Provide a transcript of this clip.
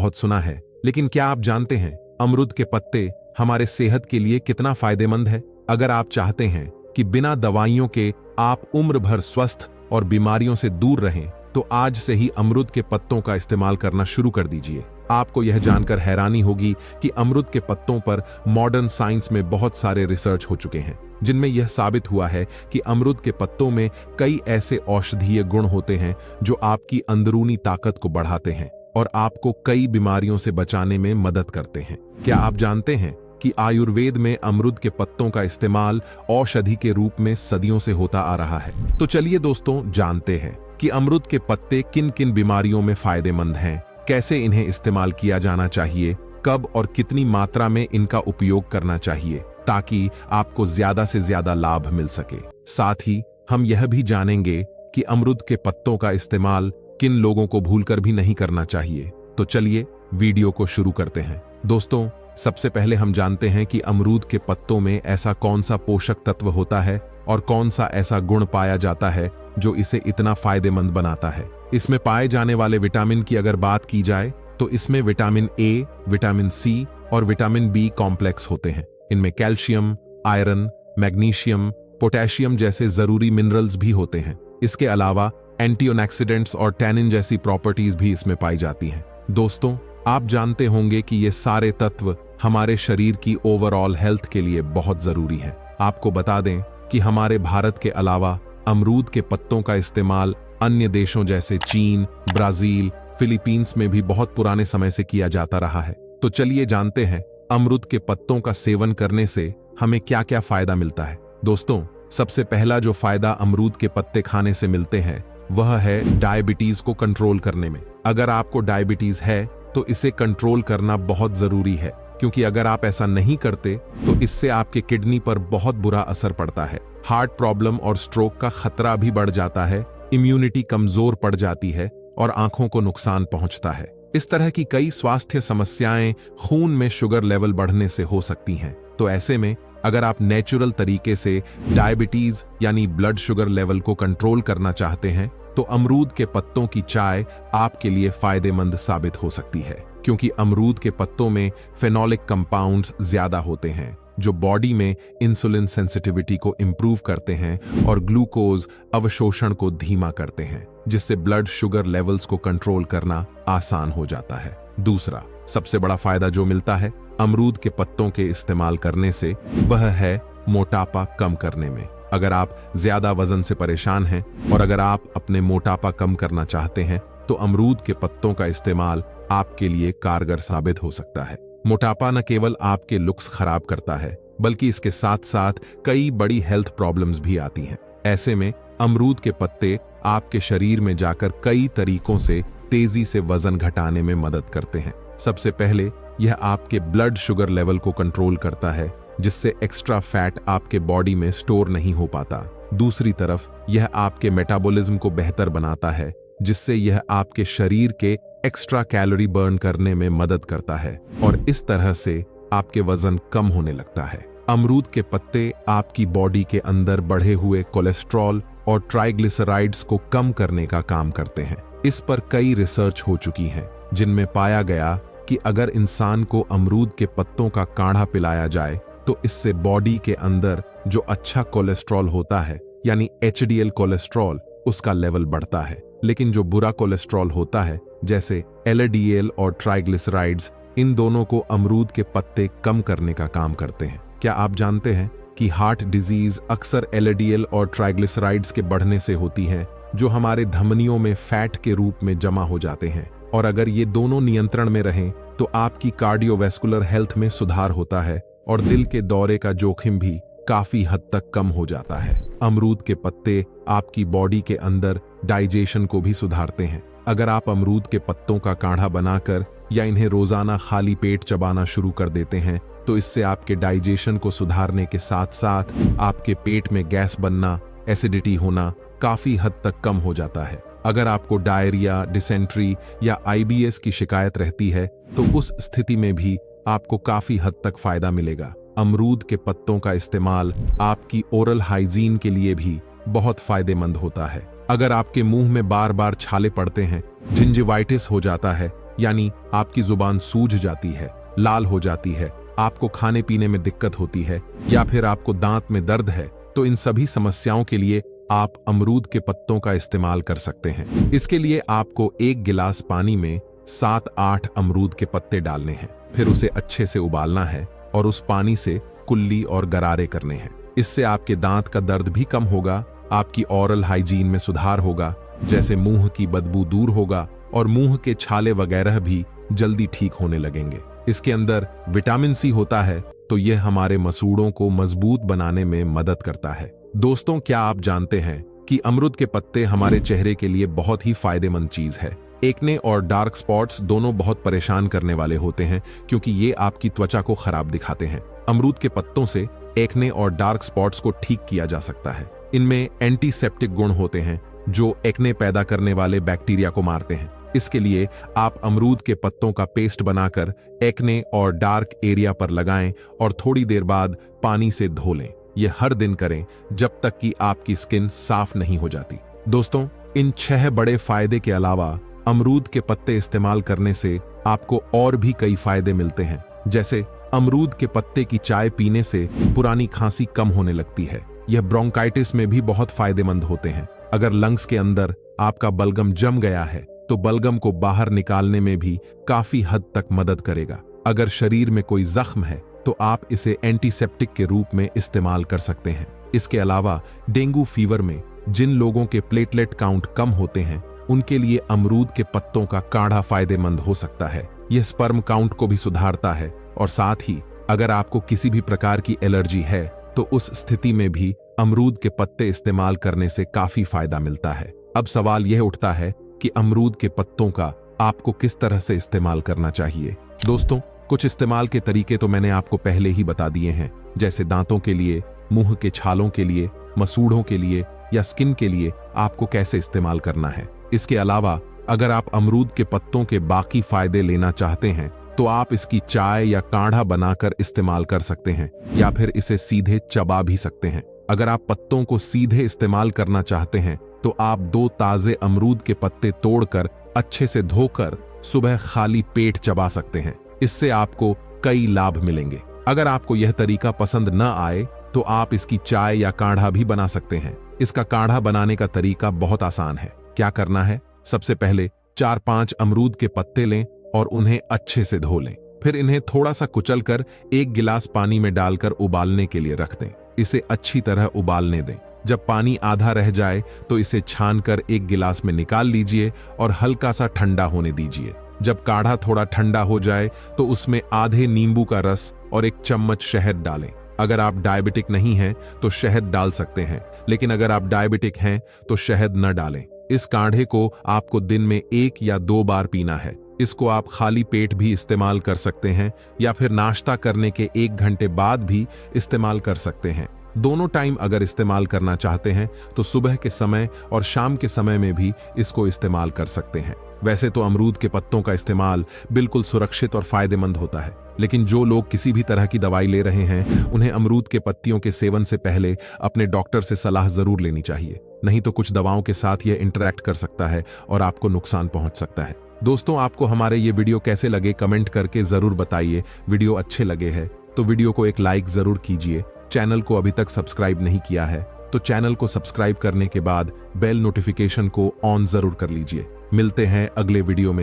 बहुत सुना है, लेकिन क्या आप जानते हैं अमरूद के पत्ते हमारे सेहत के लिए कितना फायदेमंद है? अगर आप चाहते हैं कि बिना दवाइयों के आप उम्र भर स्वस्थ और बीमारियों से दूर रहें, तो आज से ही अमरूद के पत्तों का इस्तेमाल करना शुरू कर दीजिए। आपको यह जानकर हैरानी होगी कि अमरूद के पत्तों पर मॉडर्न साइंस में बहुत सारे रिसर्च हो चुके हैं, जिनमें यह साबित हुआ है कि अमरूद के पत्तों में कई ऐसे औषधीय गुण होते हैं जो आपकी अंदरूनी ताकत को बढ़ाते हैं और आपको कई बीमारियों से बचाने में मदद करते हैं। क्या आप जानते हैं कि आयुर्वेद में अमरूद के पत्तों का इस्तेमाल औषधि के रूप में सदियों से होता आ रहा है? तो चलिए दोस्तों, जानते हैं कि अमरूद के पत्ते किन किन बीमारियों में फायदेमंद हैं, कैसे इन्हें इस्तेमाल किया जाना चाहिए, कब और कितनी मात्रा में इनका उपयोग करना चाहिए, ताकि आपको ज्यादा से ज्यादा लाभ मिल सके। साथ ही हम यह भी जानेंगे कि अमरूद के पत्तों का इस्तेमाल किन लोगों को भूलकर भी नहीं करना चाहिए। तो चलिए वीडियो को शुरू करते हैं। दोस्तों, सबसे पहले हम जानते हैं कि अमरूद के पत्तों में ऐसा कौन सा पोषक तत्व होता है और कौन सा ऐसा गुण पाया जाता है जो इसे इतना फायदेमंद बनाता है। इसमें पाए जाने वाले विटामिन की अगर बात की जाए तो इसमें विटामिन ए, विटामिन सी और विटामिन बी कॉम्प्लेक्स होते हैं। इनमें कैल्शियम, आयरन, मैग्नीशियम, पोटेशियम जैसे जरूरी मिनरल्स भी होते हैं। इसके अलावा एंटीऑक्सीडेंट्स और टैनिन जैसी प्रॉपर्टीज भी इसमें पाई जाती हैं। दोस्तों, आप जानते होंगे कि ये सारे तत्व हमारे शरीर की ओवरऑल हेल्थ के लिए बहुत जरूरी हैं। आपको बता दें कि हमारे भारत के अलावा अमरूद के पत्तों का इस्तेमाल अन्य देशों जैसे चीन, ब्राजील, फिलीपींस में भी बहुत पुराने समय से किया जाता रहा है। तो चलिए जानते हैं अमरूद के पत्तों का सेवन करने से हमें क्या क्या फायदा मिलता है। दोस्तों, सबसे पहला जो फायदा अमरूद के पत्ते खाने से मिलते हैं वह है डायबिटीज को कंट्रोल करने में। अगर आपको डायबिटीज है तो इसे कंट्रोल करना बहुत जरूरी है, क्योंकि अगर आप ऐसा नहीं करते तो इससे आपके किडनी पर बहुत बुरा असर पड़ता है। हार्ट प्रॉब्लम और स्ट्रोक का खतरा भी बढ़ जाता है, इम्यूनिटी कमजोर पड़ जाती है और आंखों को नुकसान पहुंचता है। इस तरह की कई स्वास्थ्य समस्याएं खून में शुगर लेवल बढ़ने से हो सकती हैं। तो ऐसे में अगर आप नेचुरल तरीके से डायबिटीज यानी ब्लड शुगर लेवल को कंट्रोल करना चाहते हैं, तो अमरूद के पत्तों की चाय आपके लिए फायदेमंद साबित हो सकती है, क्योंकि अमरूद के पत्तों में फेनोलिक कंपाउंड्स ज्यादा होते हैं जो बॉडी में इंसुलिन सेंसिटिविटी को इंप्रूव करते हैं और ग्लूकोज अवशोषण को धीमा करते हैं, जिससे ब्लड शुगर लेवल्स को कंट्रोल करना आसान हो जाता है। दूसरा सबसे बड़ा फायदा जो मिलता है अमरूद के पत्तों के इस्तेमाल करने से वह है मोटापा कम करने में। अगर आप ज्यादा वजन से परेशान हैं और अगर आप अपने मोटापा कम करना चाहते हैं, तो अमरूद के पत्तों का इस्तेमाल आपके लिए कारगर साबित हो सकता है। मोटापा न केवल आपके लुक्स खराब करता है, बल्कि इसके साथ साथ कई बड़ी हेल्थ प्रॉब्लम्स भी आती हैं। ऐसे में अमरूद के पत्ते आपके शरीर में जाकर कई तरीकों से तेजी से वजन घटाने में मदद करते हैं। सबसे पहले यह आपके ब्लड शुगर लेवल को कंट्रोल करता है, जिससे एक्स्ट्रा फैट आपके बॉडी में स्टोर नहीं हो पाता। दूसरी तरफ यह आपके मेटाबॉलिज्म को बेहतर बनाता है, जिससे यह आपके शरीर के एक्स्ट्रा कैलोरी बर्न करने में मदद करता है और इस तरह से आपके वजन कम होने लगता है। अमरूद के पत्ते आपकी बॉडी के अंदर बढ़े हुए कोलेस्ट्रॉल और ट्राइग्लिसराइड्स को कम करने का काम करते हैं। इस पर कई रिसर्च हो चुकी हैं, जिनमें पाया गया कि अगर इंसान को अमरूद के पत्तों का काढ़ा पिलाया जाए तो इससे बॉडी के अंदर जो अच्छा कोलेस्ट्रॉल होता है यानी एचडीएल कोलेस्ट्रॉल, उसका लेवल बढ़ता है। लेकिन जो बुरा कोलेस्ट्रॉल होता है जैसे एलडीएल और ट्राइग्लिसराइड्स, इन दोनों को अमरूद के पत्ते कम करने का काम करते हैं। क्या आप जानते हैं कि हार्ट डिजीज अक्सर एलडीएल और ट्राइग्लिसराइड्स के बढ़ने से होती है, जो हमारे धमनियों में फैट के रूप में जमा हो जाते हैं, और अगर ये दोनों नियंत्रण में रहें तो आपकी कार्डियोवैस्कुलर हेल्थ में सुधार होता है और दिल के दौरे का जोखिम भी काफी हद तक कम हो जाता है। अमरूद के पत्ते आपकी बॉडी के अंदर डाइजेशन को भी सुधारते हैं। अगर आप अमरूद के पत्तों का काढ़ा बनाकर या इन्हें रोजाना खाली पेट चबाना शुरू कर देते हैं, तो इससे आपके डाइजेशन को सुधारने के साथ साथ आपके पेट में गैस बनना, एसिडिटी होना काफी हद तक कम हो जाता है। अगर आपको डायरिया, डिसेंट्री या आईबीएस की शिकायत रहती है, तो उस स्थिति में भी आपको काफी हद तक फायदा मिलेगा। अमरूद के पत्तों का इस्तेमाल आपकी ओरल हाइजीन के लिए भी बहुत फायदेमंद होता है। अगर आपके मुंह में बार बार छाले पड़ते हैं, जिंजिवाइटिस हो जाता है यानी आपकी जुबान सूज जाती है, लाल हो जाती है, आपको खाने पीने में दिक्कत होती है या फिर आपको दांत में दर्द है, तो इन सभी समस्याओं के लिए आप अमरूद के पत्तों का इस्तेमाल कर सकते हैं। इसके लिए आपको 1 गिलास पानी में 7-8 अमरूद के पत्ते डालने हैं, फिर उसे अच्छे से उबालना है और उस पानी से कुल्ली और गरारे करने हैं। इससे आपके दांत का दर्द भी कम होगा, आपकी ओरल हाइजीन में सुधार होगा, जैसे मुंह की बदबू दूर होगा और मुंह के छाले वगैरह भी जल्दी ठीक होने लगेंगे। इसके अंदर विटामिन सी होता है, तो यह हमारे मसूड़ों को मजबूत बनाने में मदद करता है। दोस्तों, क्या आप जानते हैं कि अमरूद के पत्ते हमारे चेहरे के लिए बहुत ही फायदेमंद चीज है। एक्ने और डार्क स्पॉट्स दोनों बहुत परेशान करने वाले होते हैं क्योंकि ये आपकी त्वचा को खराब दिखाते हैं। अमरूद के पत्तों से एक्ने और डार्क स्पॉट्स को ठीक किया जा सकता है। इनमें एंटीसेप्टिक गुण होते हैं जो एक्ने पैदा करने वाले बैक्टीरिया को मारते हैं। इसके लिए आप अमरूद के पत्तों का पेस्ट बनाकर एक्ने और डार्क एरिया पर लगाएं और थोड़ी देर बाद पानी से धो लें। यह हर दिन करें जब तक कि आपकी स्किन साफ नहीं हो जाती। दोस्तों, इन 6 बड़े फायदे के अलावा अमरूद के पत्ते इस्तेमाल करने से आपको और भी कई फायदे मिलते हैं। जैसे अमरूद के पत्ते की चाय पीने से पुरानी खांसी कम होने लगती है। यह ब्रोंकाइटिस में भी बहुत फायदेमंद होते हैं। अगर लंग्स के अंदर आपका बलगम जम गया है तो बलगम को बाहर निकालने में भी काफी हद तक मदद करेगा। अगर शरीर में कोई जख्म है तो आप इसे एंटीसेप्टिक के रूप में इस्तेमाल कर सकते हैं। इसके अलावा डेंगू फीवर में जिन लोगों के प्लेटलेट काउंट कम होते हैं उनके लिए अमरूद के पत्तों का काढ़ा फायदेमंद हो सकता है। यह स्पर्म काउंट को भी सुधारता है और साथ ही अगर आपको किसी भी प्रकार की एलर्जी है तो उस स्थिति में भी अमरूद के पत्ते इस्तेमाल करने से काफी फायदा मिलता है। अब सवाल यह उठता है कि अमरूद के पत्तों का आपको किस तरह से इस्तेमाल करना चाहिए। दोस्तों, कुछ इस्तेमाल के तरीके तो मैंने आपको पहले ही बता दिए हैं, जैसे दांतों के लिए, मुंह के छालों के लिए, मसूड़ों के लिए या स्किन के लिए आपको कैसे इस्तेमाल करना है। इसके अलावा अगर आप अमरूद के पत्तों के बाकी फायदे लेना चाहते हैं तो आप इसकी चाय या काढ़ा बनाकर इस्तेमाल कर सकते हैं या फिर इसे सीधे चबा भी सकते हैं। अगर आप पत्तों को सीधे इस्तेमाल करना चाहते हैं तो आप 2 ताजे अमरूद के पत्ते तोड़कर अच्छे से धोकर सुबह खाली पेट चबा सकते हैं। इससे आपको कई लाभ मिलेंगे। अगर आपको यह तरीका पसंद न आए तो आप इसकी चाय या काढ़ा भी बना सकते हैं। इसका काढ़ा बनाने का तरीका बहुत आसान है। क्या करना है? सबसे पहले 4-5 अमरूद के पत्ते लें और उन्हें अच्छे से धो लें। फिर इन्हें थोड़ा सा कुचलकर 1 गिलास पानी में डालकर उबालने के लिए रख दें। इसे अच्छी तरह उबालने दें। जब पानी आधा रह जाए तो इसे छानकर 1 गिलास में निकाल लीजिए और हल्का सा ठंडा होने दीजिए। जब काढ़ा थोड़ा ठंडा हो जाए तो उसमें आधे नींबू का रस और 1 चम्मच शहद डालें। अगर आप डायबिटिक नहीं हैं तो शहद डाल सकते हैं, लेकिन अगर आप डायबिटिक हैं तो शहद न डालें। इस काढ़े को आपको दिन में 1 या 2 बार पीना है। इसको आप खाली पेट भी इस्तेमाल कर सकते हैं या फिर नाश्ता करने के 1 घंटे बाद भी इस्तेमाल कर सकते हैं। दोनों टाइम अगर इस्तेमाल करना चाहते हैं तो सुबह के समय और शाम के समय में भी इसको इस्तेमाल कर सकते हैं। वैसे तो अमरूद के पत्तों का इस्तेमाल बिल्कुल सुरक्षित और फायदेमंद होता है, लेकिन जो लोग किसी भी तरह की दवाई ले रहे हैं उन्हें अमरूद के पत्तियों के सेवन से पहले अपने डॉक्टर से सलाह जरूर लेनी चाहिए, नहीं तो कुछ दवाओं के साथ यह इंटरैक्ट कर सकता है और आपको नुकसान पहुंच सकता है। दोस्तों, आपको हमारे ये वीडियो कैसे लगे कमेंट करके जरूर बताइए। वीडियो अच्छे लगे हैं तो वीडियो को एक लाइक जरूर कीजिए। चैनल को अभी तक सब्सक्राइब नहीं किया है तो चैनल को सब्सक्राइब करने के बाद बेल नोटिफिकेशन को ऑन जरूर कर लीजिए। मिलते हैं अगले वीडियो में।